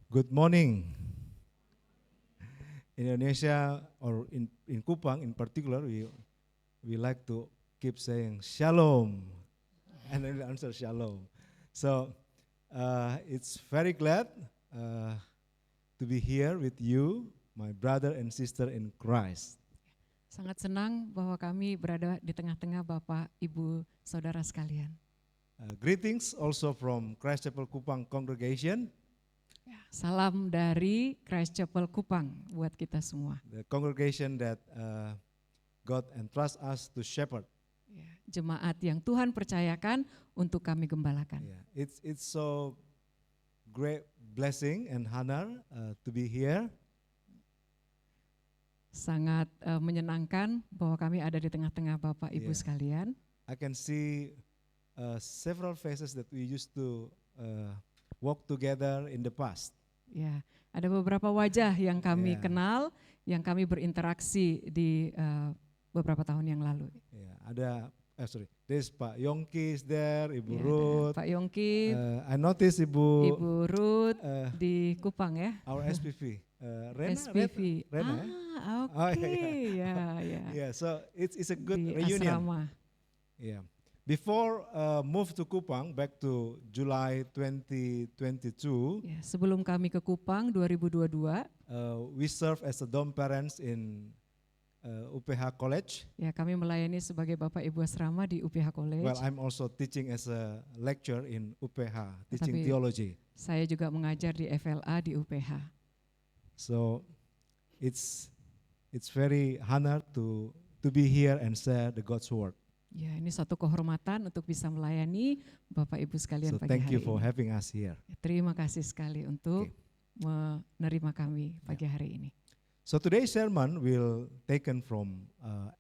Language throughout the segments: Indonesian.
Good morning. In Indonesia, or in Kupang in particular, we like to keep saying shalom, and then the answer shalom. So it's very glad to be here with you, my brother and sister in Christ. Sangat senang bahwa kami berada di tengah-tengah Bapak, Ibu, Saudara sekalian. Greetings also from Christ Chapel Kupang congregation. Salam dari Christ Chapel Kupang buat kita semua. The congregation that God entrusts us to shepherd. Jemaat yang Tuhan percayakan untuk kami gembalakan. It's so great blessing and honor to be here. Sangat menyenangkan bahwa kami ada di tengah-tengah Bapak Ibu sekalian. I can see several faces that we used to walk together in the past. Ya, ada beberapa wajah yang kami kenal, yang kami berinteraksi di beberapa tahun yang lalu. Ada, there's Pak Yongki is there, Ibu Ya, Ruth. Pak Yongki, I notice Ibu Ruth di Kupang ya. Our SPV, Rena. SPV. Rena, Oke, ya. Yeah, so it's a good Di reunion. asrama. Yeah. Before move to Kupang back to July 2022, sebelum kami ke Kupang 2022, we serve as a dorm parents in UPH College. Ya, kami melayani sebagai Bapak Ibu asrama di UPH College. Well, I'm also teaching as a lecturer in UPH, teaching Tapi theology. Saya juga mengajar di FLA di UPH. So it's very honor to be here and share the God's word. Ya, ini suatu kehormatan untuk bisa melayani Bapak Ibu sekalian So pagi thank you hari for ini. having us here. Terima kasih sekali untuk menerima kami pagi hari ini. So today's sermon will taken from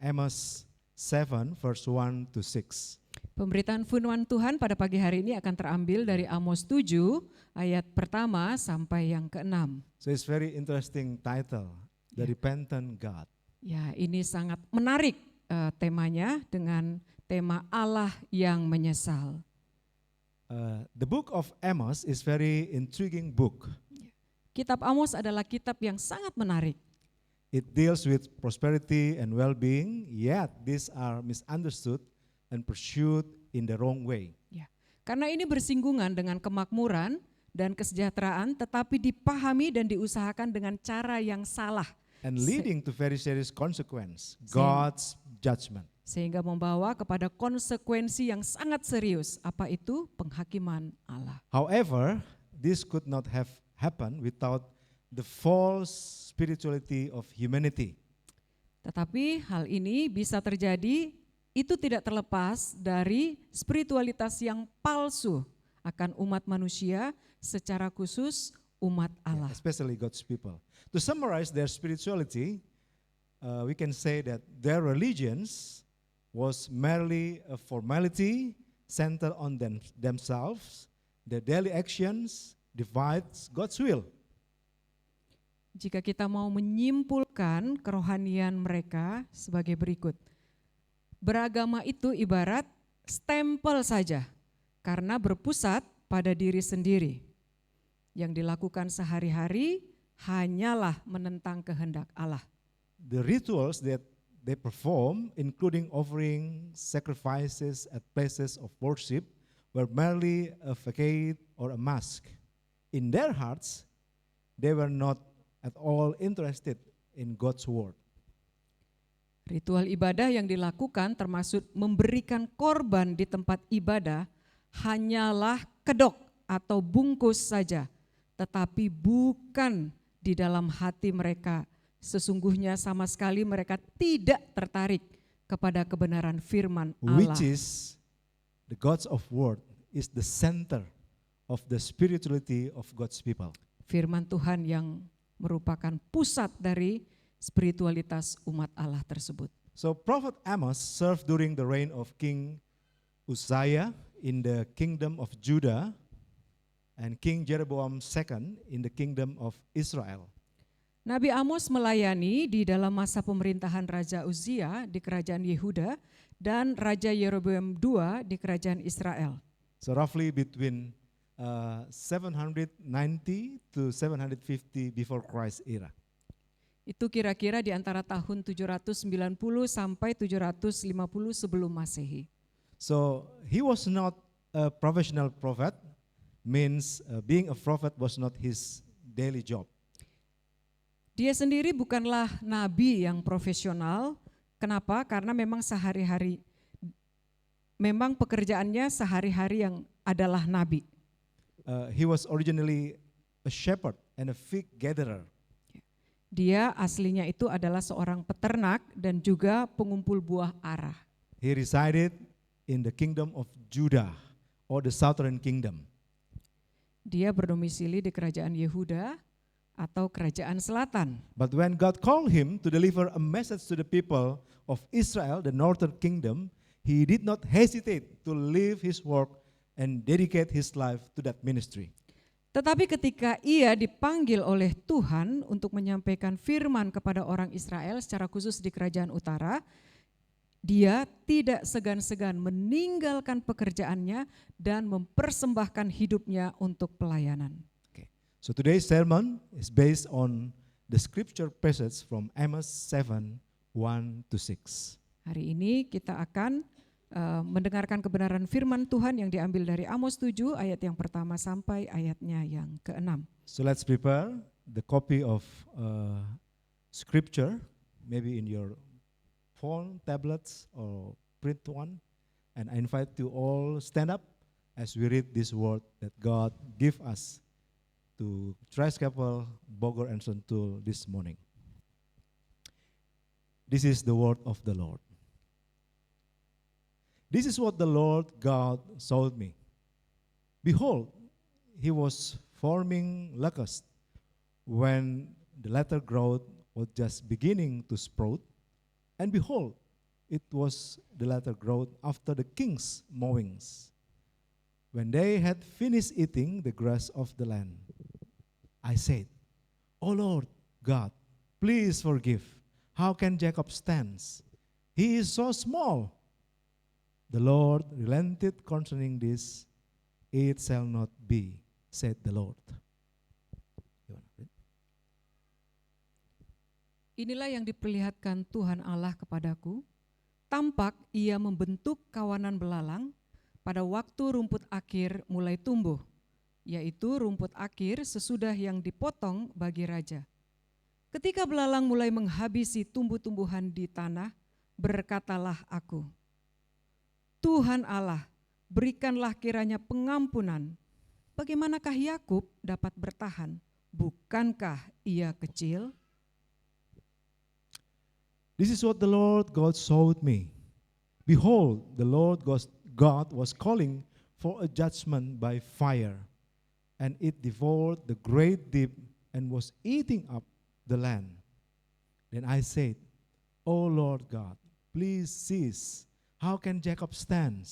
Amos 7 verse 1 to 6. Pemberitaan firman Tuhan pada pagi hari ini akan terambil dari Amos 7 ayat pertama sampai yang ke-6. So it's very interesting title, The Repentant God. Ya, ini sangat menarik temanya dengan tema Allah yang menyesal. The book of Amos is very intriguing book. Kitab Amos adalah kitab yang sangat menarik. It deals with prosperity and well-being, yet these are misunderstood and pursued in the wrong way. Ya, karena ini bersinggungan dengan kemakmuran dan kesejahteraan, tetapi dipahami dan diusahakan dengan cara yang salah. And leading to very serious consequence, God's judgment. Sehingga membawa kepada konsekuensi yang sangat serius. Apa itu? Penghakiman Allah. However, this could not have happened without the false spirituality of humanity. Tetapi hal ini bisa terjadi, itu tidak terlepas dari spiritualitas yang palsu akan umat manusia, secara khusus umat Allah. Especially God's people. To summarize their spirituality, we can say that their religions was merely a formality centered on themselves. Their daily actions divides God's will. Jika kita mau menyimpulkan kerohanian mereka sebagai berikut. Beragama itu ibarat stempel saja, karena berpusat pada diri sendiri. Yang dilakukan sehari-hari hanyalah menentang kehendak Allah. The rituals that they perform, including offering sacrifices at places of worship, were merely a facade or a mask. In their hearts, they were not at all interested in God's word. Ritual ibadah yang dilakukan termasuk memberikan korban di tempat ibadah hanyalah kedok atau bungkus saja, tetapi bukan di dalam hati mereka. Sesungguhnya sama sekali mereka tidak tertarik kepada kebenaran firman Allah. Which is the God's of word is the center of the spirituality of God's people. Firman Tuhan yang merupakan pusat dari spiritualitas umat Allah tersebut. So Prophet Amos served during the reign of King Uzziah in the kingdom of Judah and King Jeroboam II in the kingdom of Israel. Nabi Amos melayani di dalam masa pemerintahan Raja Uzia di kerajaan Yehuda dan Raja Yeroboam II di kerajaan Israel. So roughly between 790 to 750 before Christ era. Itu kira-kira di antara tahun 790 sampai 750 sebelum Masehi. So he was not a professional prophet, means being a prophet was not his daily job. Dia sendiri bukanlah nabi yang profesional. Kenapa? Karena memang memang pekerjaannya sehari-hari yang adalah nabi. He was originally a shepherd and a fig gatherer. Dia aslinya itu adalah seorang peternak dan juga pengumpul buah ara. He resided in the kingdom of Judah or the southern kingdom. Dia berdomisili di kerajaan Yehuda atau kerajaan selatan. But when God called him to deliver a message to the people of Israel, the northern kingdom, he did not hesitate to leave his work and dedicate his life to that ministry. Tetapi ketika ia dipanggil oleh Tuhan untuk menyampaikan firman kepada orang Israel secara khusus di kerajaan utara, dia tidak segan-segan meninggalkan pekerjaannya dan mempersembahkan hidupnya untuk pelayanan. Okay. So today's sermon is based on the scripture passage from Amos 7, 1 to 6. Hari ini kita akan mendengarkan kebenaran firman Tuhan yang diambil dari Amos 7 ayat yang pertama sampai ayatnya yang ke-6. So let's prepare the copy of scripture, maybe in your phone, tablets, or print one. And I invite you all stand up as we read this word that God give us to Christ Chapel, Bogor and Sentul this morning. This is the word of the Lord. This is what the Lord God showed me. Behold, he was forming locusts when the latter growth was just beginning to sprout. And behold, it was the latter growth after the king's mowings. When they had finished eating the grass of the land, I said, O Lord God, please forgive. How can Jacob stand? He is so small. The Lord relented concerning this. It shall not be, said the Lord. Inilah yang diperlihatkan Tuhan Allah kepadaku. Tampak ia membentuk kawanan belalang pada waktu rumput akir mulai tumbuh, yaitu rumput akir sesudah yang dipotong bagi raja. Ketika belalang mulai menghabisi tumbuh-tumbuhan di tanah, berkatalah aku, Tuhan Allah, berikanlah kiranya pengampunan. Bagaimanakah Yakub dapat bertahan? Bukankah ia kecil? This is what the Lord God showed me. Behold, the Lord God was calling for a judgment by fire, and it devoured the great deep and was eating up the land. Then I said, O Lord God, please cease. How can Jacob stand?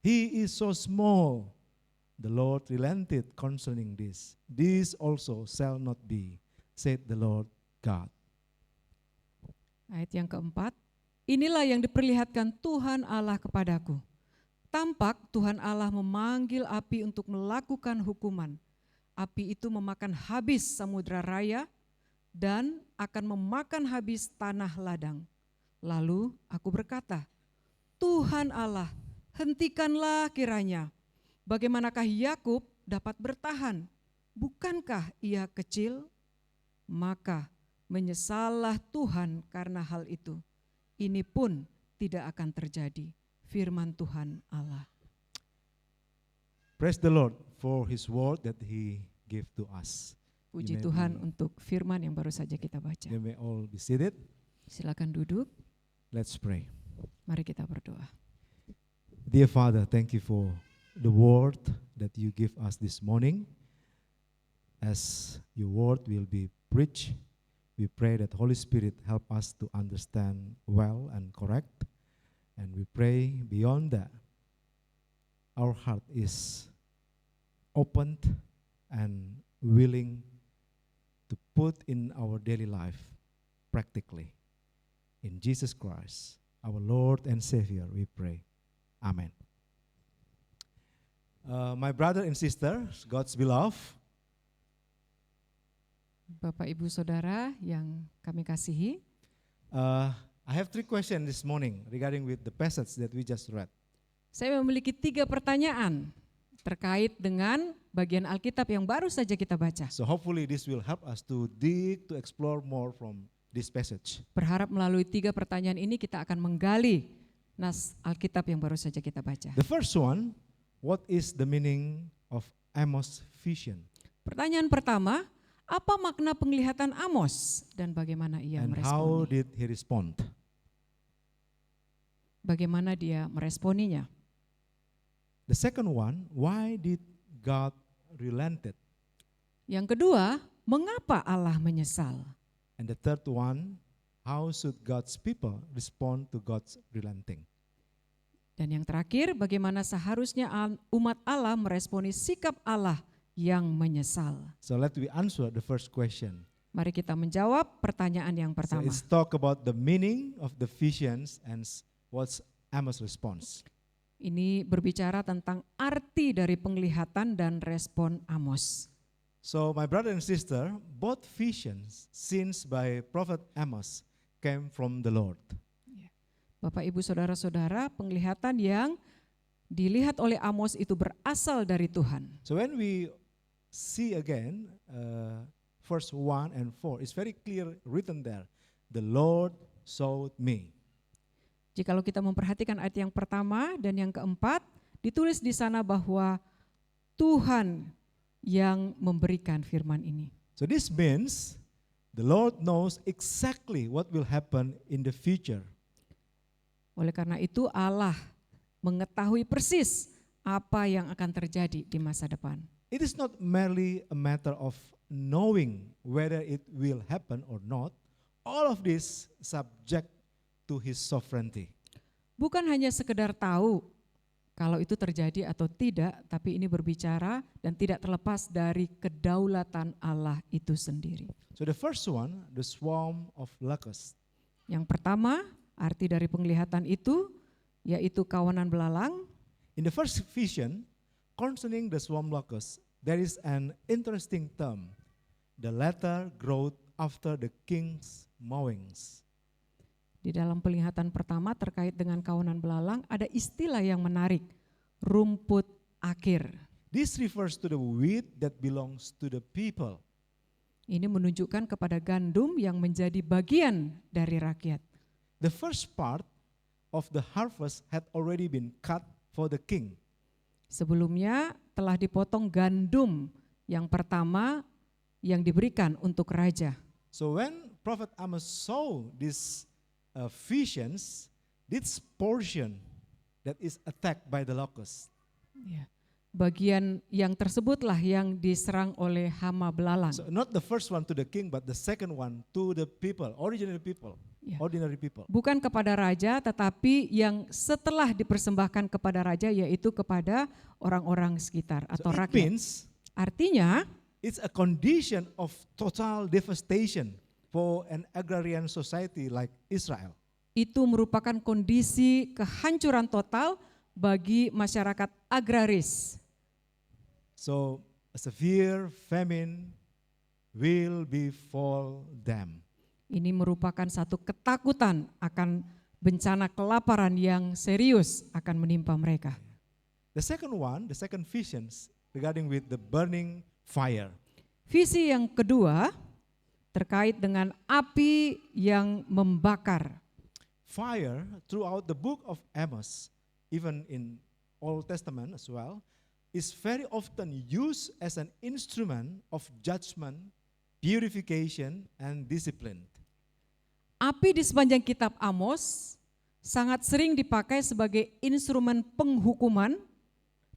He is so small. The Lord relented concerning this. This also shall not be, said the Lord God. Ayat yang keempat, inilah yang diperlihatkan Tuhan Allah kepadaku. Tampak Tuhan Allah memanggil api untuk melakukan hukuman. Api itu memakan habis samudra raya dan akan memakan habis tanah ladang. Lalu aku berkata, Tuhan Allah, hentikanlah kiranya. Bagaimanakah Yakub dapat bertahan? Bukankah ia kecil? Maka menyesallah Tuhan karena hal itu. Ini pun tidak akan terjadi. Firman Tuhan Allah. Praise the Lord for his word that he gave to us. Puji Tuhan untuk firman yang baru saja kita baca. You may all be seated. Silakan duduk. Let's pray. Mari kita berdoa. Dear Father, thank you for the word that you give us this morning. As your word will be preached, we pray that Holy Spirit help us to understand well and correct. And we pray beyond that, our heart is opened and willing to put in our daily life practically. In Jesus Christ, our Lord and Savior, we pray. Amen. My brother and sister, God's beloved, Bapak Ibu Saudara yang kami kasihi, I have 3 questions this morning regarding with the passage that we just read. saya memiliki 3 pertanyaan terkait dengan bagian Alkitab yang baru saja kita baca. So hopefully this will help us to dig, to explore more from this passage. Berharap melalui 3 pertanyaan ini kita akan menggali nas Alkitab yang baru saja kita baca. The first one, what is the meaning of Amos' vision? Pertanyaan pertama, apa makna penglihatan Amos dan bagaimana ia And how meresponi? did he respond? Bagaimana dia meresponinya? The second one, why did God relented? Yang kedua, mengapa Allah menyesal? And the third one, how should God's people respond to God's relenting? Dan yang terakhir, bagaimana seharusnya umat Allah meresponi sikap Allah yang menyesal? So let me answer the first question. Mari kita menjawab pertanyaan yang So pertama. it's talk about the meaning of the visions and what's Amos' response. Ini berbicara tentang arti dari penglihatan dan respon Amos. So my brother and sister, both visions seen by Prophet Amos came from the Lord. Bapak Ibu Saudara-saudara, penglihatan yang dilihat oleh Amos itu berasal dari Tuhan. So when we see again verse 1 and 4, it's very clear written there, the Lord showed me. Jikalau kita memperhatikan ayat yang pertama dan yang keempat, ditulis di sana bahwa Tuhan yang memberikan firman ini. So this means the Lord knows exactly what will happen in the future. Oleh karena itu Allah mengetahui persis apa yang akan terjadi di masa depan. It is not merely a matter of knowing whether it will happen or not. All of this subject to His sovereignty. Bukan hanya sekedar tahu kalau itu terjadi atau tidak, tapi ini berbicara dan tidak terlepas dari kedaulatan Allah itu sendiri. So the first one, the swarm of locusts. Yang pertama, arti dari penglihatan itu yaitu kawanan belalang. In the first vision, concerning the swarm locusts, there is an interesting term. The latter growth after the king's mowings. Di dalam penglihatan pertama terkait dengan kawanan belalang ada istilah yang menarik, rumput akhir. This refers to the wheat that belongs to the people. Ini menunjukkan kepada gandum yang menjadi bagian dari rakyat. The first part of the harvest had already been cut for the king. Sebelumnya telah dipotong gandum yang pertama yang diberikan untuk raja. So when Prophet Amos saw this visions, this portion that is attacked by the locusts. Ya. Bagian yang tersebutlah yang diserang oleh hama belalang. So not the first one to the king, but the second one to the people, ordinary people, Ya. ordinary people. Bukan kepada raja, tetapi yang setelah dipersembahkan kepada raja, yaitu kepada orang-orang sekitar So atau it rakyat. means Artinya, it's a condition of total devastation for an agrarian society like Israel. itu merupakan kondisi kehancuran total bagi masyarakat agraris. So a severe famine will befall them. Ini merupakan satu ketakutan akan bencana kelaparan yang serius akan menimpa mereka. The second one, the second visions regarding with the burning fire. Visi yang kedua terkait dengan api yang membakar. Fire throughout the book of Amos, even in Old Testament as well, is very often used as an instrument of judgment, purification, and discipline. Api di sepanjang kitab Amos sangat sering dipakai sebagai instrumen penghukuman,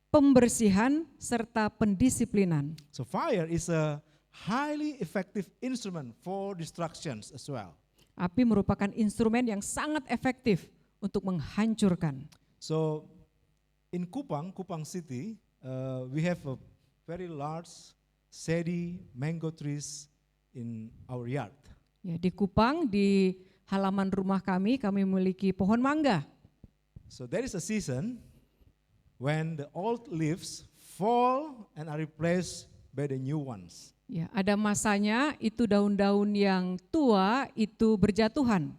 pembersihan, serta pendisiplinan. So fire is a highly effective instrument for destructions as well. Api merupakan instrumen yang sangat efektif untuk menghancurkan. So in Kupang City, we have a very large shady mango trees in our yard. Ya, di Kupang, di halaman rumah kami memiliki pohon mangga. So there is a season when the old leaves fall and are replaced by the new ones. Ya, ada masanya itu daun-daun yang tua itu berjatuhan.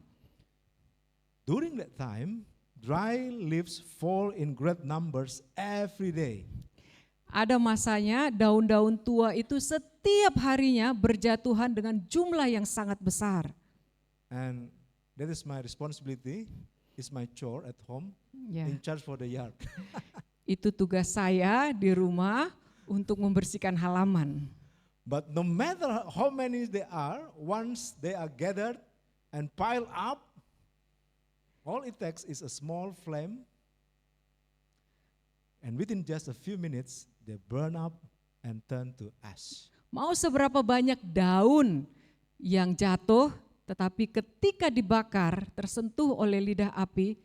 During that time, dry leaves fall in great numbers every day. Ada masanya daun-daun tua itu setiap harinya berjatuhan dengan jumlah yang sangat besar. And that is my responsibility, is my chore at home, Ya, in charge for the yard. itu tugas saya di rumah untuk membersihkan halaman. But no matter how many they are, once they are gathered and piled up, all it takes is a small flame, and within just a few minutes, they burn up and turn to ash. Mau seberapa banyak daun yang jatuh, tetapi ketika dibakar, tersentuh oleh lidah api,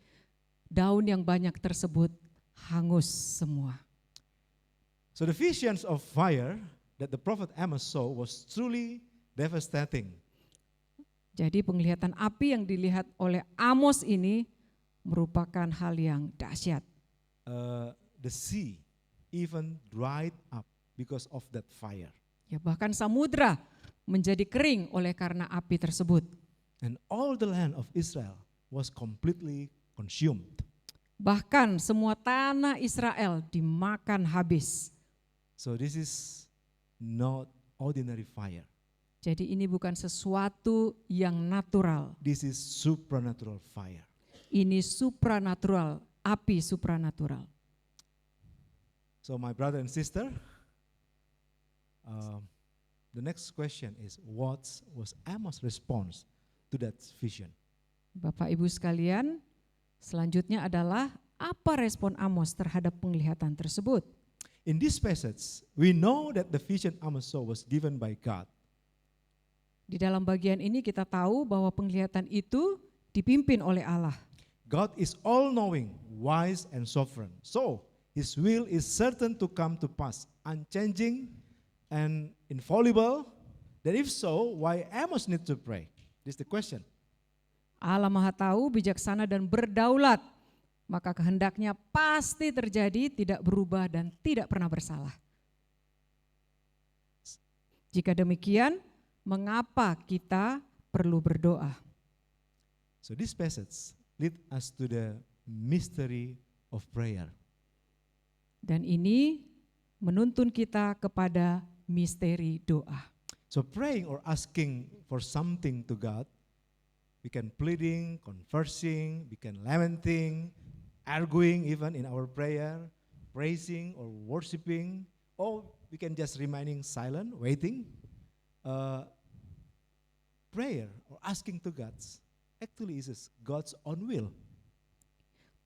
daun yang banyak tersebut hangus semua. So the visions of fire that the prophet Amos saw was truly devastating. Jadi penglihatan api yang dilihat oleh Amos ini merupakan hal yang dahsyat. The sea even dried up because of that fire. Ya, bahkan samudra menjadi kering oleh karena api tersebut. And all the land of Israel was completely consumed. Bahkan semua tanah Israel dimakan habis. So this is not ordinary fire. Jadi ini bukan sesuatu yang natural. This is supernatural fire. Ini supranatural, api supranatural. So my brother and sister, the next question is, what was Amos' response to that vision? Bapak Ibu sekalian, selanjutnya adalah apa respon Amos terhadap penglihatan tersebut? In this passage, we know that the vision Amos saw was given by God. Di dalam bagian ini kita tahu bahwa penglihatan itu dipimpin oleh Allah. God is all-knowing, wise, and sovereign. So, His will is certain to come to pass, unchanging and infallible. That if so, why Amos need to pray? This is the question. Allah Maha Tahu, bijaksana dan berdaulat, maka kehendaknya pasti terjadi, tidak berubah dan tidak pernah bersalah. Jika demikian, mengapa kita perlu berdoa? So this passage lead us to the mystery of prayer. Dan ini menuntun kita kepada misteri doa. So praying or asking for something to God, we can pleading, conversing, we can lamenting, arguing even in our prayer, praising or worshiping, or we can just remaining silent, waiting. Prayer or asking to God actually is God's own will.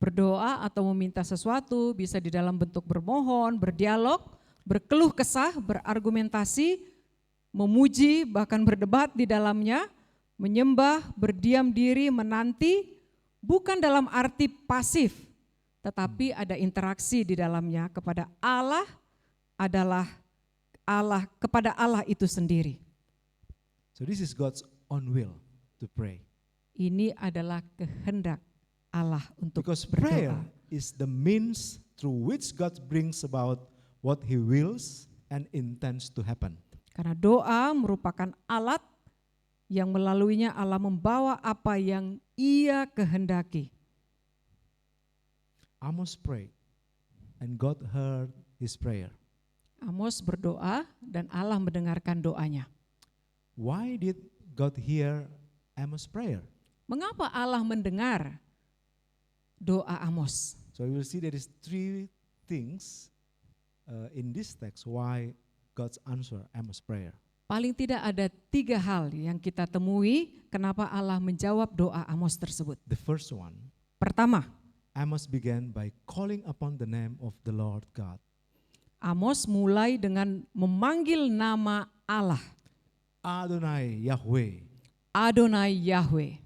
Berdoa atau meminta sesuatu bisa di dalam bentuk bermohon, berdialog, berkeluh kesah, berargumentasi, memuji, bahkan berdebat di dalamnya, menyembah, berdiam diri, menanti, bukan dalam arti pasif, tetapi ada interaksi di dalamnya kepada Allah kepada Allah itu sendiri. So this is God's own will to pray. Ini adalah kehendak Allah untuk Because prayer berdoa. is the means through which God brings about what He wills and intends to happen. Karena doa merupakan alat yang melaluinya Allah membawa apa yang Ia kehendaki. Amos prayed and God heard his prayer. Amos berdoa dan Allah mendengarkan doanya. Why did God hear Amos' prayer? Mengapa Allah mendengar doa Amos? So we will see there is three things in this text why God's answer Amos' prayer. Paling tidak ada 3 hal yang kita temui kenapa Allah menjawab doa Amos tersebut. The first one, Pertama, Amos began by calling upon the name of the Lord God. Amos mulai dengan memanggil nama Allah, Adonai Yahweh. Adonai Yahweh.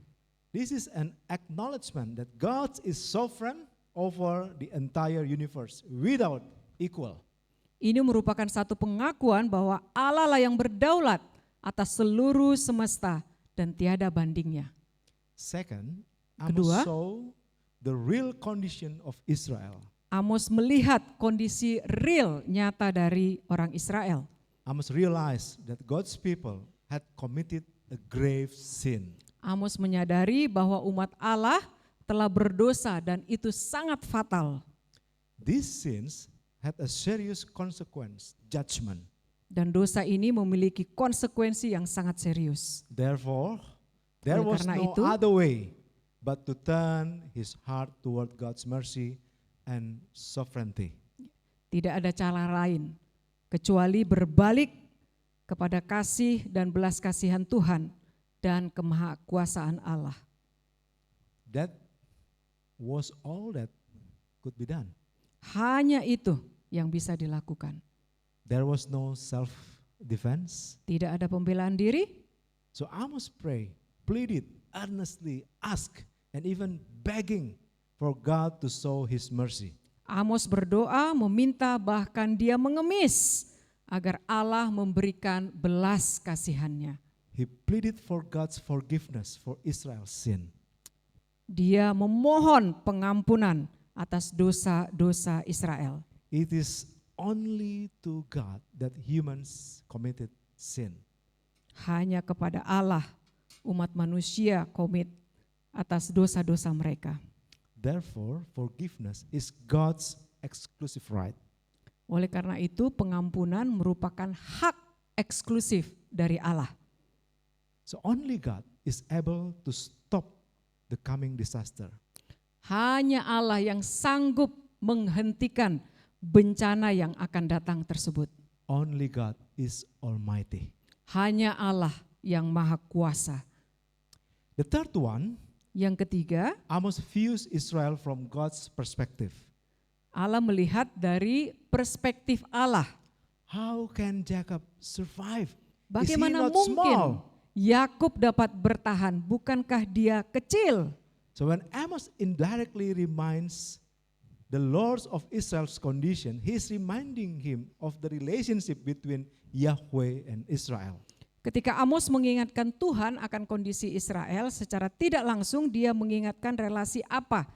This is an acknowledgement that God is sovereign over the entire universe without equal. Ini merupakan satu pengakuan bahwa Allah lah yang berdaulat atas seluruh semesta dan tiada bandingnya. Second, Kedua, Amos saw the real condition of Israel. Amos melihat kondisi real nyata dari orang Israel. Amos realized that God's people had committed a grave sin. Amos menyadari bahwa umat Allah telah berdosa dan itu sangat fatal. These sins had a serious consequence, judgment. Dan dosa ini memiliki konsekuensi yang sangat serius. Therefore, there Oleh was karena no itu, other way but to turn his heart toward God's mercy and sovereignty. Tidak ada cara lain kecuali berbalik kepada kasih dan belas kasihan Tuhan dan kemahakuasaan Allah. That was all that could be done. Hanya itu yang bisa dilakukan. There was no self-defense. Tidak ada pembelaan diri. So Amos prayed, pleaded, earnestly asked, and even begging for God to show his mercy. Amos berdoa, meminta, bahkan dia mengemis agar Allah memberikan belas kasihannya. He pleaded for God's forgiveness for Israel's sin. Dia memohon pengampunan atas dosa-dosa Israel. It is only to God that humans committed sin. Hanya kepada Allah umat manusia komit atas dosa-dosa mereka. Therefore, forgiveness is God's exclusive right. Oleh karena itu pengampunan merupakan hak eksklusif dari Allah. So only God is able to stop the coming disaster. Hanya Allah yang sanggup menghentikan bencana yang akan datang tersebut. Only God is almighty. Hanya Allah yang maha kuasa. The third one, Yang ketiga, Amos views Israel from God's perspective. Allah melihat dari perspektif Allah. How can Jacob survive? Bagaimana Is he not mungkin small? Yakub dapat bertahan? Bukankah dia kecil? So when Amos indirectly reminds the Lord of Israel's condition, he is reminding him of the relationship between Yahweh and Israel. Ketika Amos mengingatkan Tuhan akan kondisi Israel, secara tidak langsung dia mengingatkan relasi apa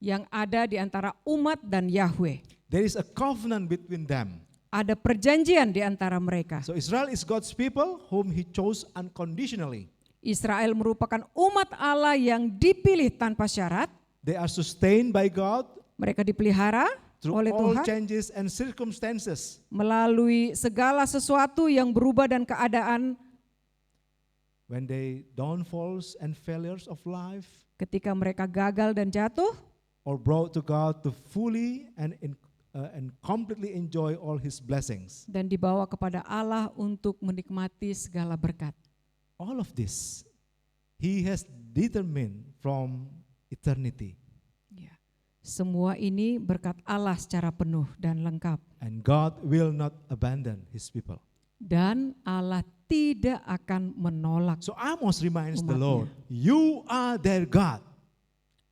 yang ada di antara umat dan Yahweh. There is a covenant between them. Ada perjanjian di antara mereka. So Israel is God's people whom he chose unconditionally. Israel merupakan umat Allah yang dipilih tanpa syarat. They are sustained by God Mereka dipelihara through oleh all Tuhan changes and circumstances. melalui segala sesuatu yang berubah dan keadaan. When they downfalls and failures of life, Ketika mereka gagal dan jatuh, or brought to God to fully and completely enjoy all his blessings. dan dibawa kepada Allah untuk menikmati segala berkat. All of this, he has determined from eternity. Ya. Semua ini berkat Allah secara penuh dan lengkap. And God will not abandon his people. Dan Allah tidak akan menolak. So Amos reminds the Umatnya. Lord, you are their God.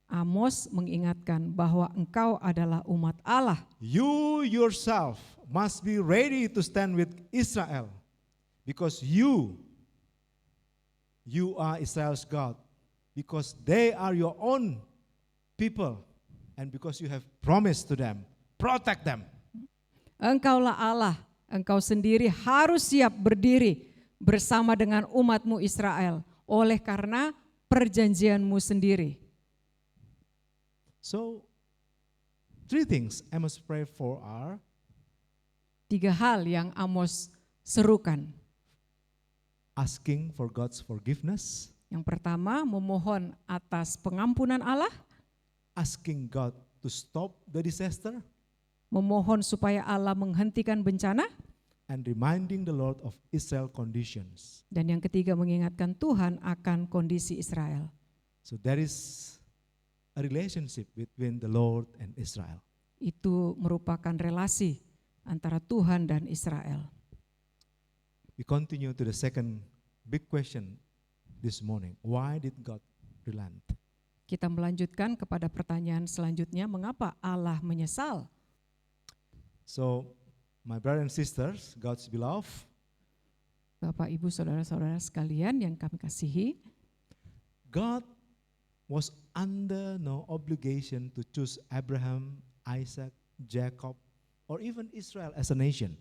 Amos mengingatkan bahwa engkau adalah umat Allah. You yourself must be ready to stand with Israel because you are Israel's God, because they are your own people and because you have promised to them, protect them. Engkaulah Allah, engkau sendiri harus siap berdiri bersama dengan umatmu Israel oleh karena perjanjianmu sendiri. So, three things I must pray for are 3 hal yang Amos serukan. asking for God's forgiveness, Yang pertama, memohon atas pengampunan Allah, asking God to stop the disaster, memohon supaya Allah menghentikan bencana, and reminding the Lord of Israel conditions. dan yang ketiga mengingatkan Tuhan akan kondisi Israel. So there is a relationship between the Lord and Israel. Itu merupakan relasi antara Tuhan dan Israel. We continue to the second big question this morning. Why did God relent? Kita melanjutkan kepada pertanyaan selanjutnya, mengapa Allah menyesal? So, my brothers and sisters, God's beloved, Bapak, Ibu, saudara-saudara sekalian yang kami kasihi, God was under no obligation to choose Abraham, Isaac, Jacob, or even Israel as a nation.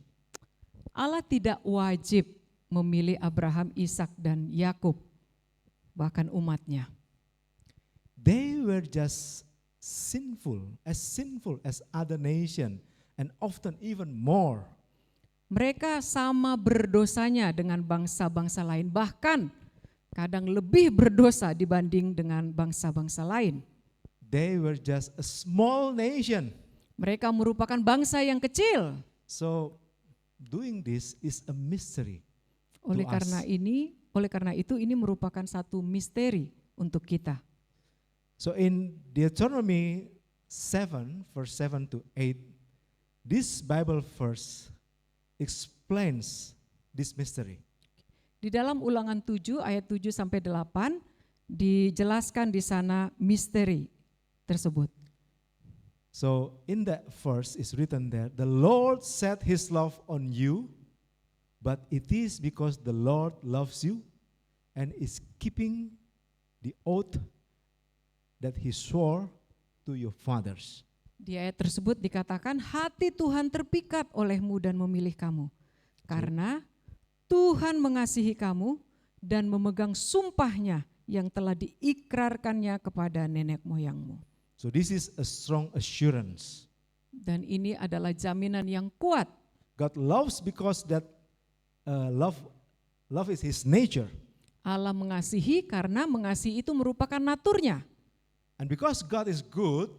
Allah tidak wajib memilih Abraham, Ishak, dan Yakub, bahkan umatnya. They were just sinful as other nation, and often even more. Mereka sama berdosanya dengan bangsa-bangsa lain, bahkan kadang lebih berdosa dibanding dengan bangsa-bangsa lain. They were just a small nation. Mereka merupakan bangsa yang kecil. So doing this is a mystery. Oleh To karena itu ini merupakan satu misteri untuk kita. So in Deuteronomy 7 verse 7 to 8, this Bible verse explains this mystery. Di dalam Ulangan 7 ayat 7 sampai 8 dijelaskan di sana misteri tersebut. So in that verse is written there, the Lord set his love on you, but it is because the Lord loves you and is keeping the oath that he swore to your fathers. Di ayat tersebut dikatakan hati Tuhan terpikat olehmu dan memilih kamu. Karena Tuhan mengasihi kamu dan memegang sumpahnya yang telah diikrarkannya kepada nenek moyangmu. So this is a strong assurance. Dan ini adalah jaminan yang kuat. God loves because that love is his nature. Allah mengasihi karena mengasihi itu merupakan naturnya. And because God is good,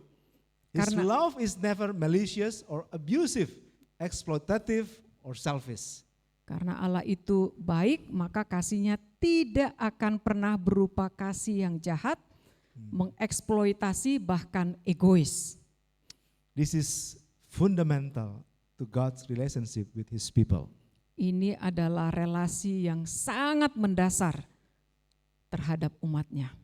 his Karena- love is never malicious or abusive, exploitative or selfish. Karena Allah itu baik, maka kasihnya tidak akan pernah berupa kasih yang jahat, mengeksploitasi bahkan egois. This is fundamental to God's relationship with his people. Ini adalah relasi yang sangat mendasar terhadap umatnya.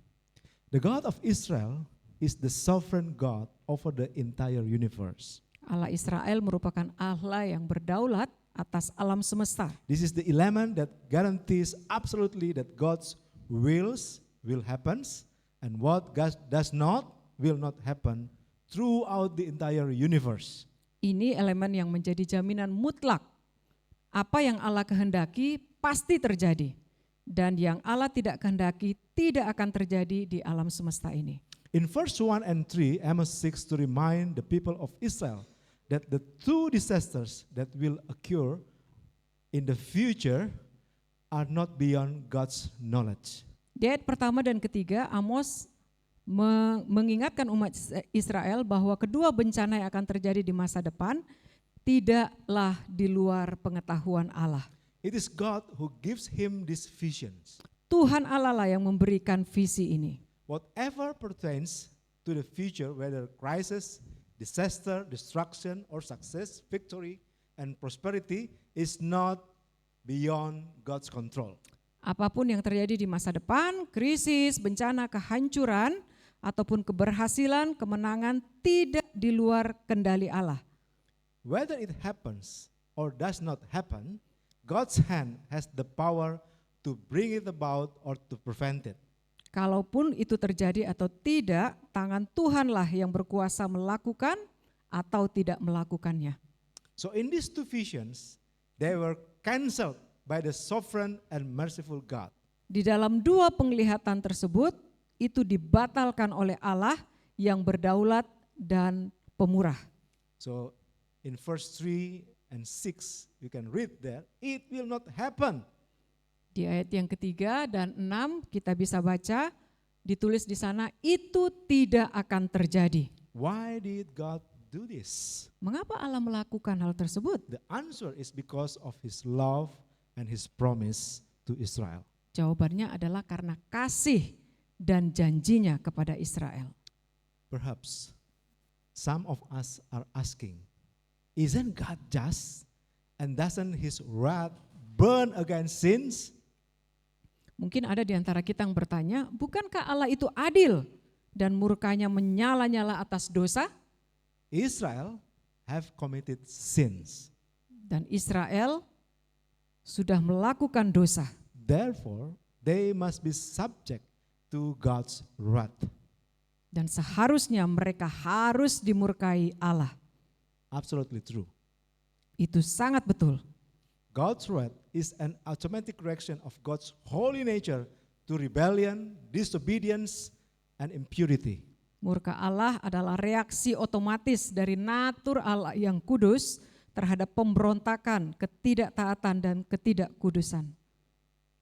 The God of Israel is the sovereign God over the entire universe. Allah Israel merupakan Allah yang berdaulat atas alam semesta. This is the element that guarantees absolutely that God's will happens, and what God does not will not happen throughout the entire universe. Ini elemen yang menjadi jaminan mutlak. Apa yang Allah kehendaki pasti terjadi. Dan yang Allah tidak kehendaki tidak akan terjadi di alam semesta ini. In verse 1 and 3, Amos 6 to remind the people of Israel that the two disasters that will occur in the future are not beyond God's knowledge. Di ayat pertama dan ketiga, Amos mengingatkan umat Israel bahwa kedua bencana yang akan terjadi di masa depan tidaklah di luar pengetahuan Allah. It is God who gives him these visions. Tuhan Allah lah yang memberikan visi ini. Whatever pertains to the future, whether crisis, disaster, destruction, or success, victory, and prosperity, is not beyond God's control. Apapun yang terjadi di masa depan, krisis, bencana, kehancuran, ataupun keberhasilan, kemenangan tidak di luar kendali Allah. Whether it happens or does not happen, God's hand has the power to bring it about or to prevent it. Kalaupun itu terjadi atau tidak, tangan Tuhanlah yang berkuasa melakukan atau tidak melakukannya. So in these two visions, they were cancelled by the sovereign and merciful God. Di dalam dua penglihatan tersebut, itu dibatalkan oleh Allah yang berdaulat dan pemurah. So in verse 3 and 6, you can read that, it will not happen. Di ayat yang ketiga dan 6 kita bisa baca, ditulis di sana, itu tidak akan terjadi. Why did God do this? Mengapa Allah melakukan hal tersebut? The answer is because of his love and his promise to Israel. Jawabannya adalah karena kasih dan janjinya kepada Israel. Perhaps some of us are asking, isn't God just? And doesn't his wrath burn against sins? Mungkin ada di antara kita yang bertanya, bukankah Allah itu adil dan murkanya menyala-nyala atas dosa? Israel have committed sins. Dan Israel sudah melakukan dosa. Therefore, they must be subject to God's wrath. Dan seharusnya mereka harus dimurkai Allah. absolutely true. Itu sangat betul. God's wrath is an automatic reaction of God's holy nature to rebellion, disobedience, and impurity. Murka Allah adalah reaksi otomatis dari natur Allah yang kudus terhadap pemberontakan, ketidaktaatan, dan ketidakkudusan.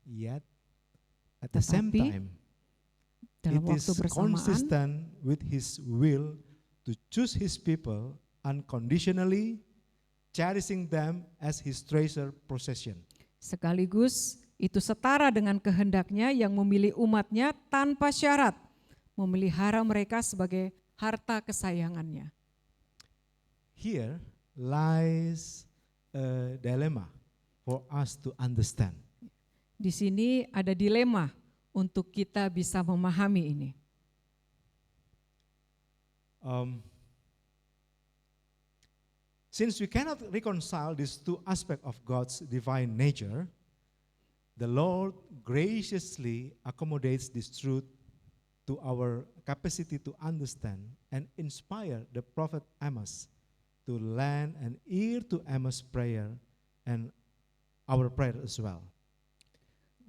Yet, at the same Tetapi, time, dalam it waktu is bersamaan, consistent with His will to choose His people unconditionally, cherishing them as His treasure possession. sekaligus itu setara dengan kehendaknya yang memilih umatnya tanpa syarat, memelihara mereka sebagai harta kesayangannya. Here lies a dilemma for us to understand. Di sini ada dilema untuk kita bisa memahami ini. Since we cannot reconcile these two aspects of God's divine nature, the Lord graciously accommodates this truth to our capacity to understand and inspire the prophet Amos to lend an ear to Amos' prayer and our prayer as well.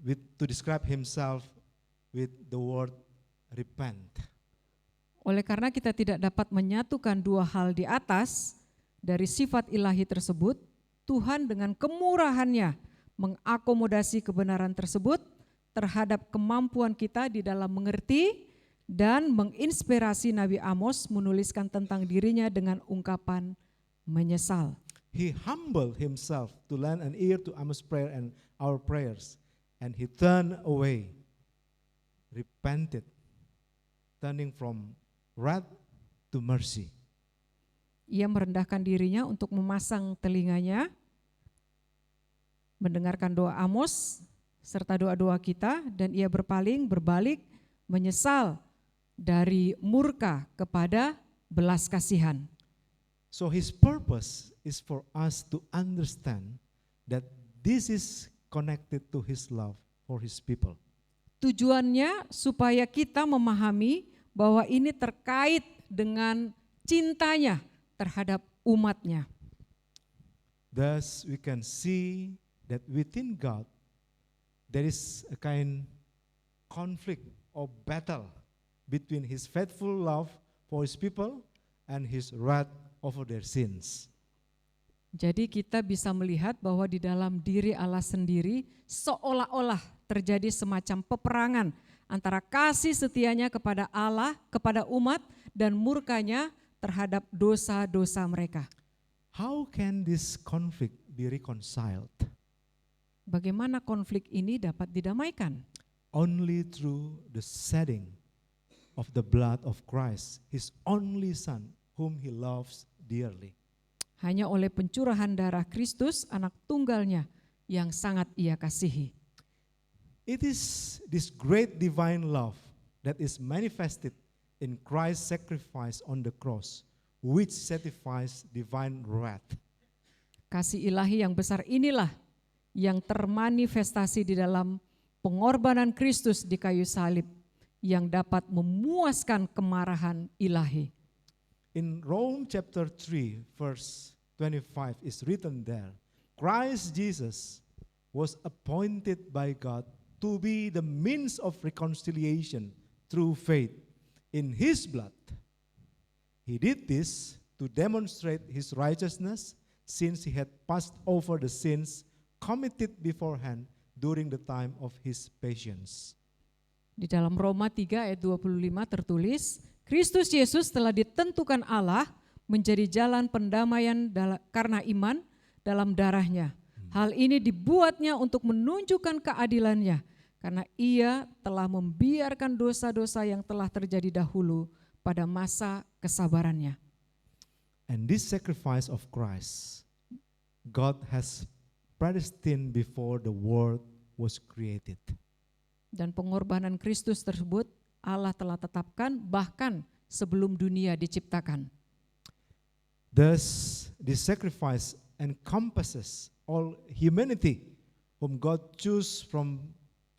To describe himself with the word repent. Oleh karena kita tidak dapat menyatukan dua hal di atas dari sifat ilahi tersebut, Tuhan dengan kemurahannya mengakomodasi kebenaran tersebut terhadap kemampuan kita di dalam mengerti dan menginspirasi Nabi Amos menuliskan tentang dirinya dengan ungkapan menyesal. He humbled himself to lend an ear to Amos' prayer and our prayers, and he turned away, repented, turning from wrath to mercy. Ia merendahkan dirinya untuk memasang telinganya, mendengarkan doa Amos serta doa-doa kita, dan ia berbalik, menyesal dari murka kepada belas kasihan. So his purpose is for us to understand that this is connected to his love for his people. Tujuannya supaya kita memahami bahwa ini terkait dengan cintanya terhadap umatnya. Thus we can see that within God there is a kind conflict or battle between his faithful love for his people and his wrath over their sins. Jadi kita bisa melihat bahwa di dalam diri Allah sendiri seolah-olah terjadi semacam peperangan antara kasih setianya kepada Allah, kepada umat, dan murkanya terhadap dosa-dosa mereka. How can this conflict be reconciled? Bagaimana konflik ini dapat didamaikan? Only through the shedding of the blood of Christ, his only Son, whom he loves dearly. Hanya oleh pencurahan darah Kristus, anak tunggalnya yang sangat ia kasihi. It is this great divine love that is manifested in Christ's sacrifice on the cross, which satisfies divine wrath. Kasih ilahi yang besar inilah yang termanifestasi di dalam pengorbanan Kristus di kayu salib yang dapat memuaskan kemarahan ilahi. In Rome chapter 3 verse 25 is written there, Christ Jesus was appointed by God to be the means of reconciliation through faith in his blood. He did this to demonstrate his righteousness since he had passed over the sins committed beforehand during the time of his patience. Di dalam Roma 3 ayat 25 tertulis, Kristus Yesus telah ditentukan Allah menjadi jalan pendamaian karena iman dalam darahnya. Hal ini dibuatnya untuk menunjukkan keadilannya karena ia telah membiarkan dosa-dosa yang telah terjadi dahulu pada masa kesabarannya. And this sacrifice of Christ, God has predestined before the world was created. Dan pengorbanan Kristus tersebut Allah telah tetapkan bahkan sebelum dunia diciptakan. Thus, this sacrifice encompasses all humanity whom God chose from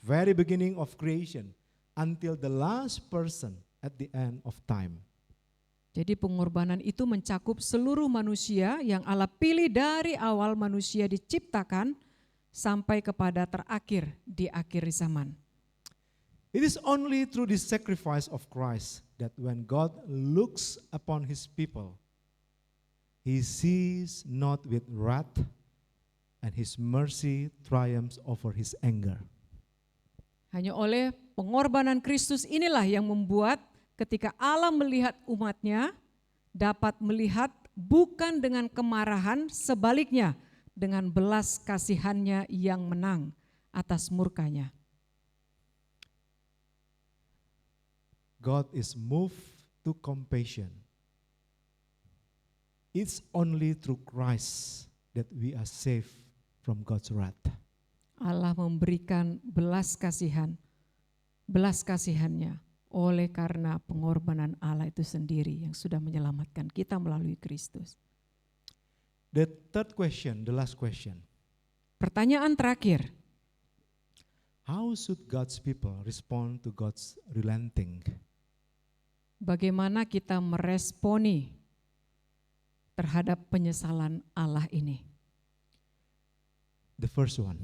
very beginning of creation until the last person at the end of time. Jadi pengorbanan itu mencakup seluruh manusia yang Allah pilih dari awal manusia diciptakan sampai kepada terakhir di akhir zaman. It is only through the sacrifice of Christ that when God looks upon his people, he sees not with wrath, and his mercy triumphs over his anger. Hanya oleh pengorbanan Kristus inilah yang membuat ketika Allah melihat umatnya dapat melihat bukan dengan kemarahan, sebaliknya dengan belas kasihannya yang menang atas murkanya. God is moved to compassion. It's only through Christ that we are saved from God's wrath. Allah memberikan belas kasihannya oleh karena pengorbanan Allah itu sendiri yang sudah menyelamatkan kita melalui Kristus. The third question, the last question. Pertanyaan terakhir, How should God's people respond to God's relenting? bagaimana kita meresponi terhadap penyesalan Allah ini? The first one,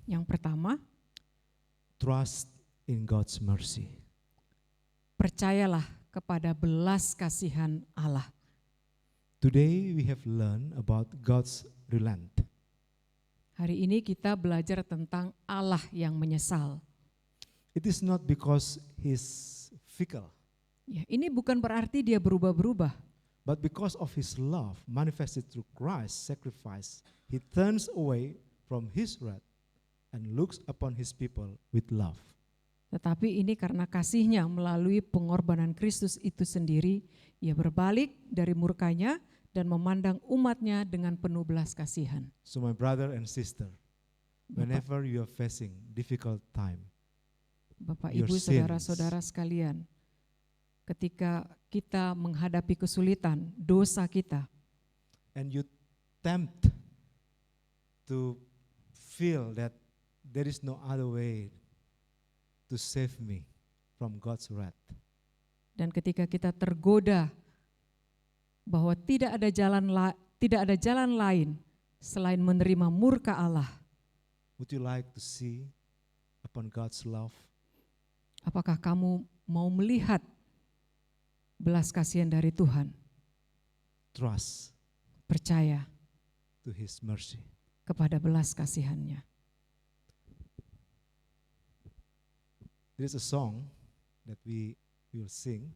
Yang pertama, trust in God's mercy. percayalah kepada belas kasihan Allah. Today we have learned about God's relent. Hari ini kita belajar tentang Allah yang menyesal. It is not because he's fickle, Ya, ini bukan berarti dia berubah-berubah, but because of his love manifested through Christ's sacrifice, he turns away from his wrath and looks upon his people with love. tetapi ini karena kasihnya melalui pengorbanan Kristus itu sendiri, ia berbalik dari murkanya dan memandang umatnya dengan penuh belas kasihan. So my brother and sister, whenever you are facing difficult time, Bapak, your Ibu, sins. saudara-saudara sekalian, ketika kita menghadapi kesulitan, dosa kita, and you tempt to feel that there is no other way to save me from God's wrath, dan ketika kita tergoda bahwa tidak ada jalan lain selain menerima murka Allah, would you like to see upon God's love? apakah kamu mau melihat belas kasihan dari Tuhan? Trust Percaya to his mercy. kepada belas kasihannya. There is a song that we will sing.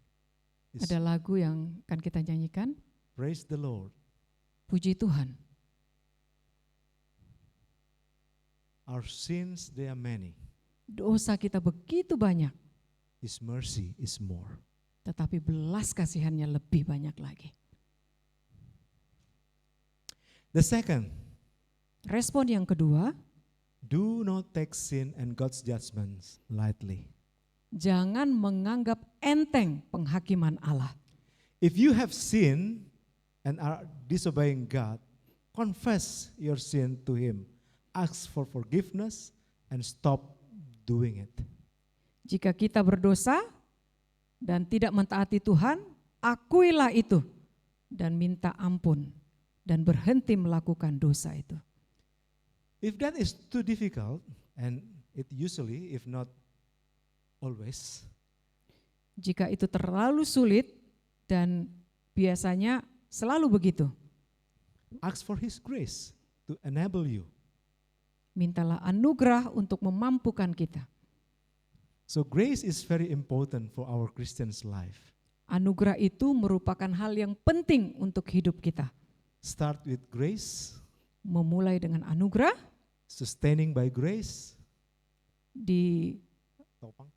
It's Ada lagu yang akan kita nyanyikan, Praise the Lord. puji Tuhan. Our sins, they are many. Dosa kita begitu banyak, His mercy is more. tetapi belas kasihannya lebih banyak lagi. The second, Respon yang kedua, do not take sin and God's judgments lightly. jangan menganggap enteng penghakiman Allah. If you have sinned and are disobeying God, confess your sin to Him. Ask for forgiveness and stop doing it. Jika kita berdosa dan tidak mentaati Tuhan, akuilah itu dan minta ampun dan berhenti melakukan dosa itu. If that is too difficult, and it usually, if not always, Jika itu terlalu sulit dan biasanya selalu begitu, ask for His grace to enable you. mintalah anugerah untuk memampukan kita. So grace is very important for our Christian's life. Anugerah itu merupakan hal yang penting untuk hidup kita. Start with grace, Memulai dengan anugerah, sustaining by grace,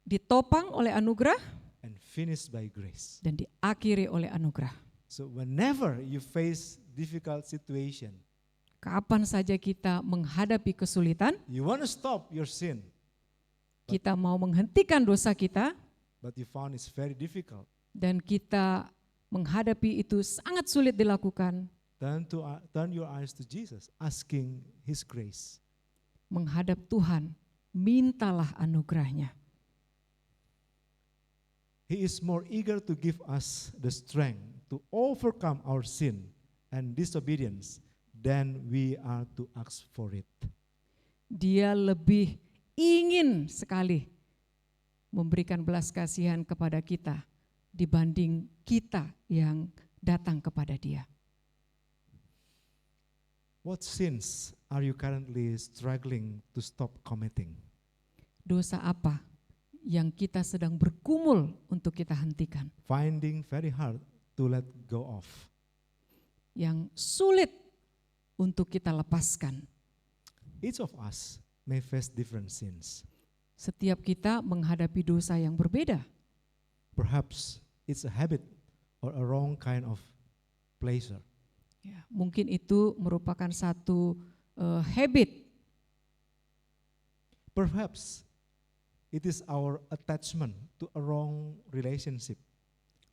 ditopang oleh anugerah, and finish by grace. dan diakhiri oleh anugerah. So whenever you face difficult situation, Kapan saja kita menghadapi kesulitan, you want to stop your sin, kita mau menghentikan dosa kita, but you found it's very difficult. dan kita menghadapi itu sangat sulit dilakukan, Turn your eyes to Jesus, asking His grace. menghadap Tuhan, mintalah anugerahnya. He is more eager to give us the strength to overcome our sin and disobedience, then we are to ask for it. Dia lebih ingin sekali memberikan belas kasihan kepada kita dibanding kita yang datang kepada Dia. What sins are you currently struggling to stop committing? Dosa apa yang kita sedang bergumul untuk kita hentikan? Finding very hard to let go of. Yang sulit untuk kita lepaskan. Each of us may face different sins. Setiap kita menghadapi dosa yang berbeda. Perhaps it's a habit or a wrong kind of pleasure. Ya, mungkin itu merupakan satu habit. Perhaps it is our attachment to a wrong relationship,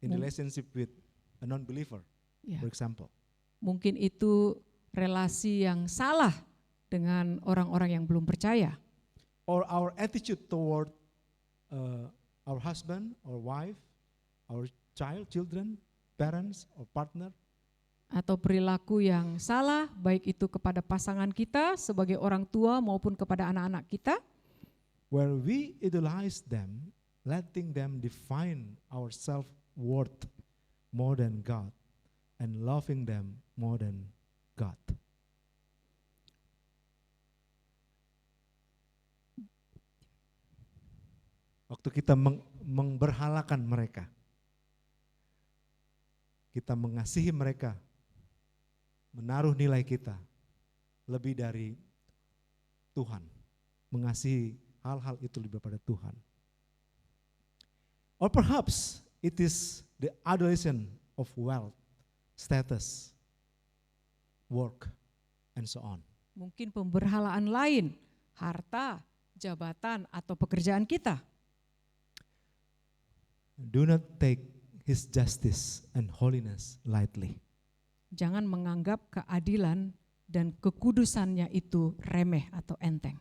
in relationship with a non-believer, Ya, for example. mungkin itu relasi yang salah dengan orang-orang yang belum percaya. Or our attitude toward our husband or wife, our children, parents or partner. Atau perilaku yang salah, baik itu kepada pasangan kita sebagai orang tua maupun kepada anak-anak kita. Where we idolize them, letting them define our self-worth more than God and loving them more than God. Waktu kita memberhalakan mereka, kita mengasihi mereka, menaruh nilai kita lebih dari Tuhan, mengasihi hal-hal itu lebih daripada Tuhan. Or perhaps it is the adoration of wealth, status, work, and so on. Mungkin pemberhalaan lain, harta, jabatan, atau pekerjaan kita. Do not take His justice and holiness lightly. Jangan menganggap keadilan dan kekudusannya itu remeh atau enteng.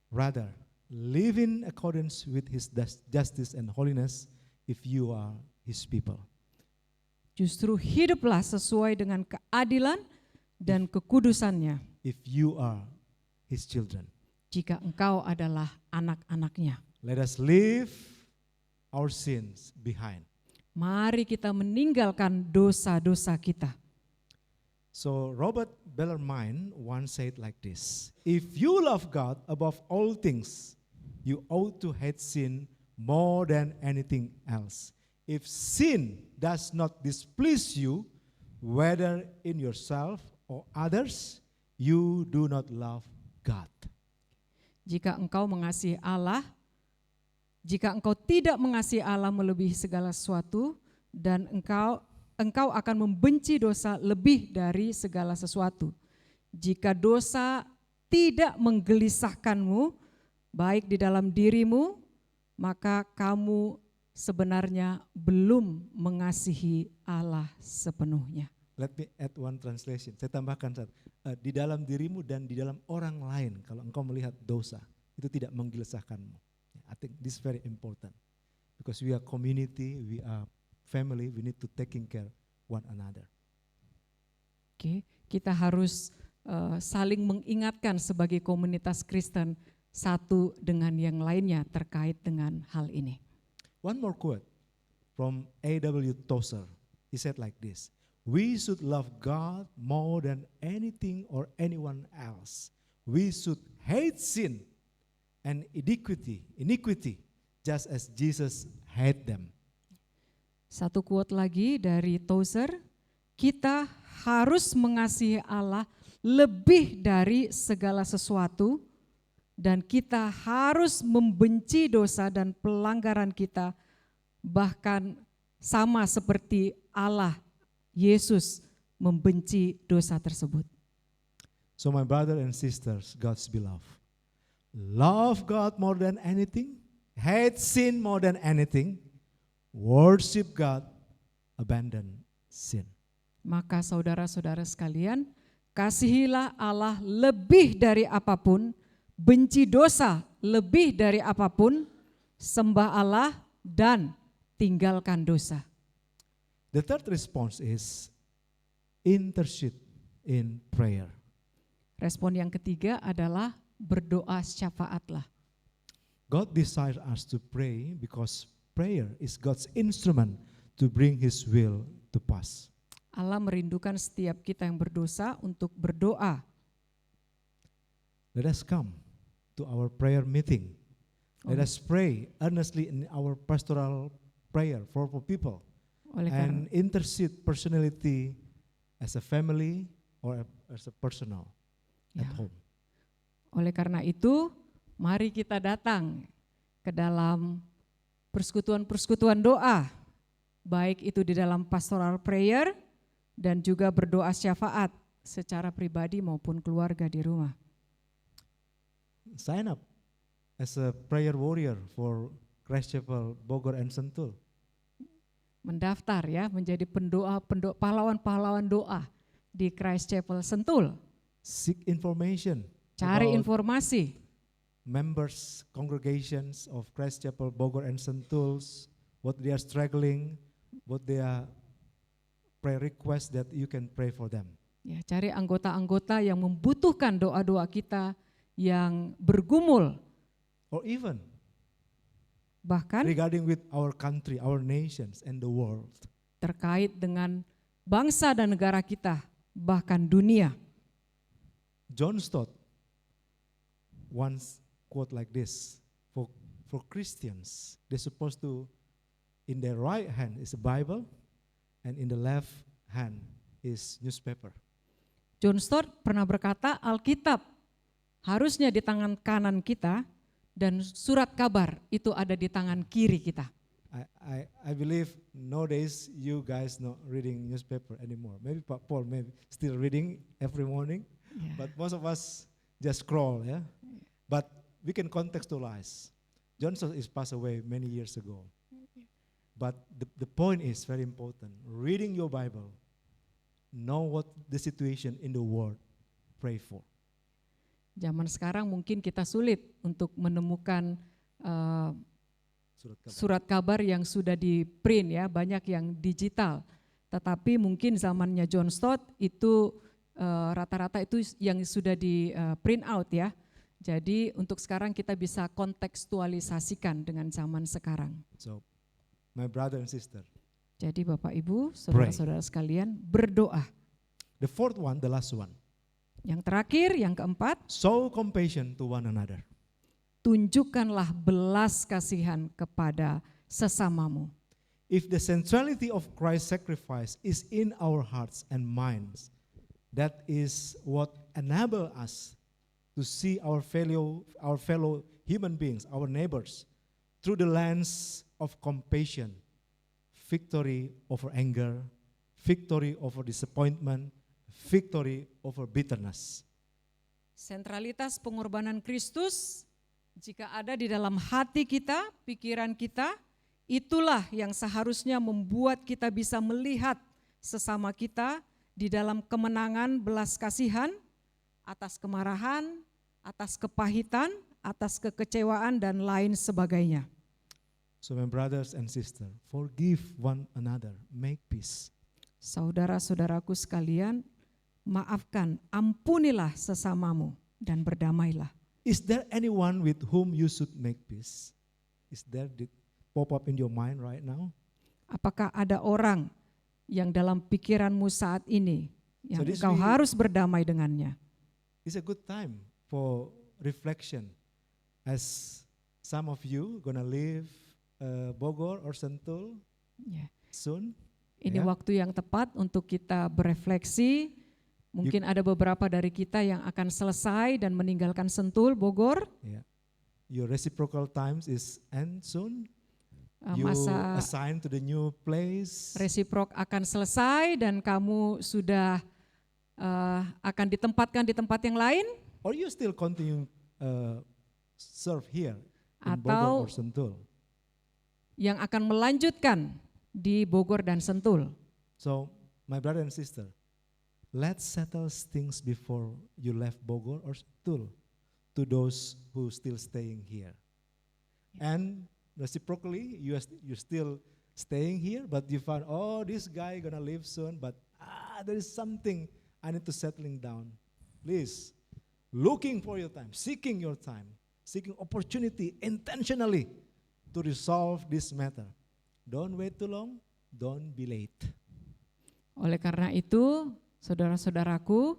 Rather, live in accordance with His justice and holiness if you are His people. Justru hiduplah sesuai dengan keadilan dan kekudusannya If you are His children. jika engkau adalah anak-anaknya. Let us leave our sins behind. Mari kita meninggalkan dosa-dosa kita. So Robert Bellarmine once said like this: if you love God above all things, you ought to hate sin more than anything else. If sin does not displease you, whether in yourself or others, you do not love God. Jika engkau mengasihi Allah, jika engkau tidak mengasihi Allah melebihi segala sesuatu, dan engkau akan membenci dosa lebih dari segala sesuatu. Jika dosa tidak menggelisahkanmu, baik di dalam dirimu, maka kamu sebenarnya belum mengasihi Allah sepenuhnya. Let me add one translation. Saya tambahkan satu. Di dalam dirimu dan di dalam orang lain, kalau engkau melihat dosa, itu tidak menggelisahkanmu. I think this is very important. Because we are community, we are family, we need to taking care one another. Oke, kita harus saling mengingatkan sebagai komunitas Kristen satu dengan yang lainnya terkait dengan hal ini. One more quote from A.W. Tozer. He said like this: we should love God more than anything or anyone else. We should hate sin and iniquity, just as Jesus hate them. Satu quote lagi dari Tozer, kita harus mengasihi Allah lebih dari segala sesuatu, dan kita harus membenci dosa dan pelanggaran kita, bahkan sama seperti Allah, Yesus, membenci dosa tersebut. So my brother and sisters, God's beloved, love God more than anything, hate sin more than anything, worship God, abandon sin. Maka saudara-saudara sekalian, kasihilah Allah lebih dari apapun, benci dosa lebih dari apapun, sembah Allah dan tinggalkan dosa. The third response is intercede in prayer. Respon yang ketiga adalah berdoa syafaatlah. God desires us to pray because prayer is God's instrument to bring His will to pass. Allah merindukan setiap kita yang berdosa untuk berdoa. Let us come to our prayer meeting. Let us pray earnestly in our pastoral prayer for people Oleh karena, and intercede personality as a family or as a personal at Ya. home. oleh karena itu, mari kita datang ke dalam persekutuan-persekutuan doa, baik itu di dalam pastoral prayer dan juga berdoa syafaat secara pribadi maupun keluarga di rumah. Sign up as a prayer warrior for Christ Chapel Bogor and Sentul. Mendaftar ya menjadi pahlawan-pahlawan doa di Christ Chapel Sentul. Seek information Cari about informasi members, congregations of Christ Chapel Bogor and Sentuls, what they are struggling, what they are prayer requests that you can pray for them. ya, cari anggota-anggota yang membutuhkan doa-doa kita yang bergumul, Or even bahkan regarding with our country, our nations and the world. terkait dengan bangsa dan negara kita, bahkan dunia. John Stott once quote like this, for Christians, they're supposed to, in their right hand is a Bible, and in the left hand is newspaper. John Stott pernah berkata, Alkitab harusnya di tangan kanan kita dan surat kabar itu ada di tangan kiri kita. I believe nowadays you guys not reading newspaper anymore. Maybe Paul maybe still reading every morning, Ya. but most of us just scroll, yeah. But we can contextualize. John Stott is passed away many years ago. But the point is very important. Reading your Bible, know what the situation in the world, pray for. Zaman sekarang mungkin kita sulit untuk menemukan Surat kabar. surat kabar yang sudah di print ya, banyak yang digital. Tetapi mungkin zamannya John Stott itu rata-rata itu yang sudah di print out ya. Jadi untuk sekarang kita bisa kontekstualisasikan dengan zaman sekarang. So, my brother and sister. Jadi Bapak Ibu, saudara-saudara sekalian, berdoa. The fourth one, the last one. Yang terakhir, yang keempat, Show compassion to one another. tunjukkanlah belas kasihan kepada sesamamu. If the centrality of Christ's sacrifice is in our hearts and minds, that is what enable us to see our fellow human beings, our neighbors, through the lens of compassion, victory over anger, victory over disappointment, victory over bitterness. Sentralitas pengorbanan Kristus jika ada di dalam hati kita, pikiran kita, itulah yang seharusnya membuat kita bisa melihat sesama kita di dalam kemenangan belas kasihan atas kemarahan, atas kepahitan, atas kekecewaan dan lain sebagainya. So my brothers and sisters, forgive one another, make peace. Saudara-saudaraku sekalian, maafkan, ampunilah sesamamu dan berdamailah. Is there anyone with whom you should make peace? Is there did pop up in your mind right now? Apakah ada orang yang dalam pikiranmu saat ini yang So this engkau we- harus berdamai dengannya? It's a good time for reflection. As some of you gonna leave Bogor or Sentul Ya. soon. Ini Ya. waktu yang tepat untuk kita berefleksi. Mungkin ada beberapa dari kita yang akan selesai dan meninggalkan Sentul, Bogor. Yeah. Your reciprocal times is end soon. You Masa assign to the new place. resiprok akan selesai dan kamu sudah akan ditempatkan di tempat yang lain. Or you still continue serve here in Atau- Bogor or Sentul. Yang akan melanjutkan di Bogor dan Sentul. So, my brother and sister, let's settle things before you left Bogor or Sentul to those who still staying here. And reciprocally, you're still staying here, but you find, oh, this guy gonna leave soon, but there is something I need to settling down. Please, looking for your time, seeking opportunity intentionally to resolve this matter. Don't wait too long, don't be late. Oleh karena itu, saudara-saudaraku,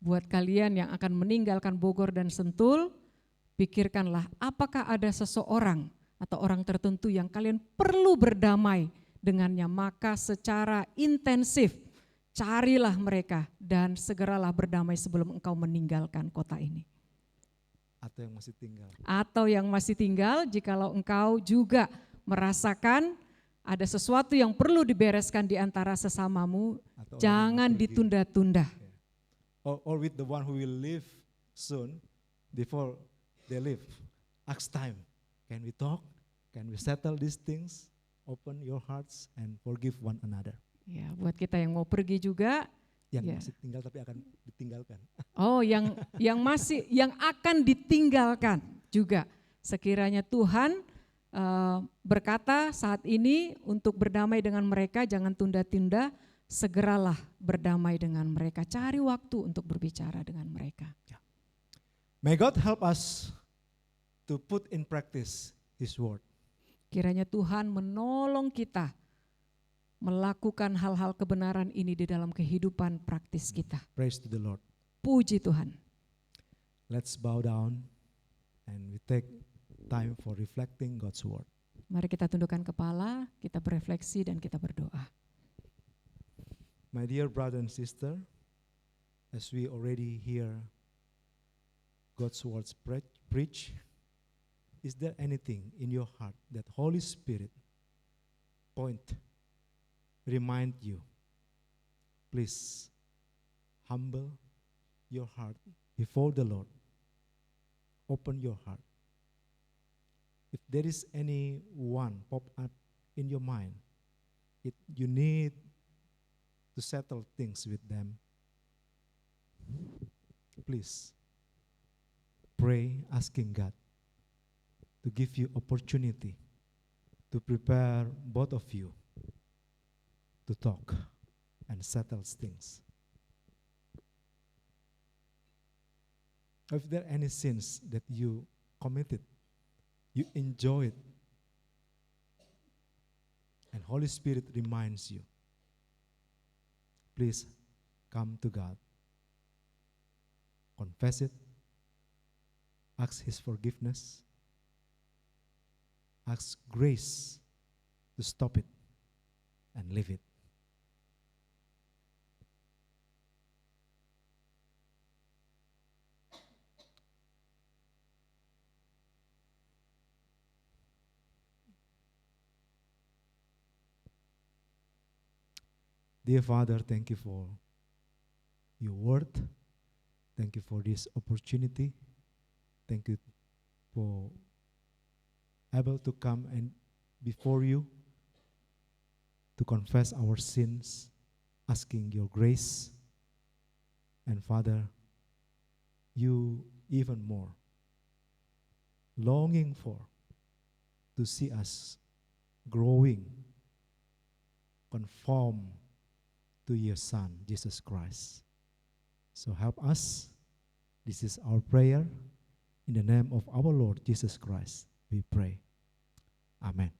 buat kalian yang akan meninggalkan Bogor dan Sentul, pikirkanlah apakah ada seseorang atau orang tertentu yang kalian perlu berdamai dengannya, maka secara intensif carilah mereka dan segeralah berdamai sebelum engkau meninggalkan kota ini. Atau yang masih tinggal. Atau yang masih tinggal, jikalau engkau juga merasakan ada sesuatu yang perlu dibereskan di antara sesamamu, Atau jangan ditunda-tunda. Or with the one who will leave soon, before they leave, ask time. Can we talk? Can we settle these things? Open your hearts and forgive one another. Ya, buat kita yang mau pergi juga, Yang ya. masih tinggal tapi akan ditinggalkan. Oh, yang akan ditinggalkan juga. Sekiranya Tuhan berkata saat ini untuk berdamai dengan mereka, jangan tunda-tunda, segeralah berdamai dengan mereka. Cari waktu untuk berbicara dengan mereka. May God help us to put in practice His word. Kiranya Tuhan menolong kita melakukan hal-hal kebenaran ini di dalam kehidupan praktis kita. Praise to the Lord. Puji Tuhan. Let's bow down and we take time for reflecting God's word. Mari kita tundukkan kepala, kita berefleksi dan kita berdoa. My dear brother and sister, as we already hear God's words preach, is there anything in your heart that Holy Spirit remind you? Please humble your heart before the Lord. Open your heart. If there is anyone pop up in your mind, you need to settle things with them, please pray asking God to give you opportunity to prepare both of you to talk and settle things. If there are any sins that you committed, you enjoy it, and Holy Spirit reminds you, please come to God. Confess it. Ask His forgiveness. Ask grace to stop it and leave it. Dear Father, thank you for your word. Thank you for this opportunity. Thank you for able to come and before you to confess our sins, asking your grace. And Father, you even more longing for to see us growing, conform to your Son, Jesus Christ. So help us. This is our prayer. In the name of our Lord Jesus Christ, we pray. Amen.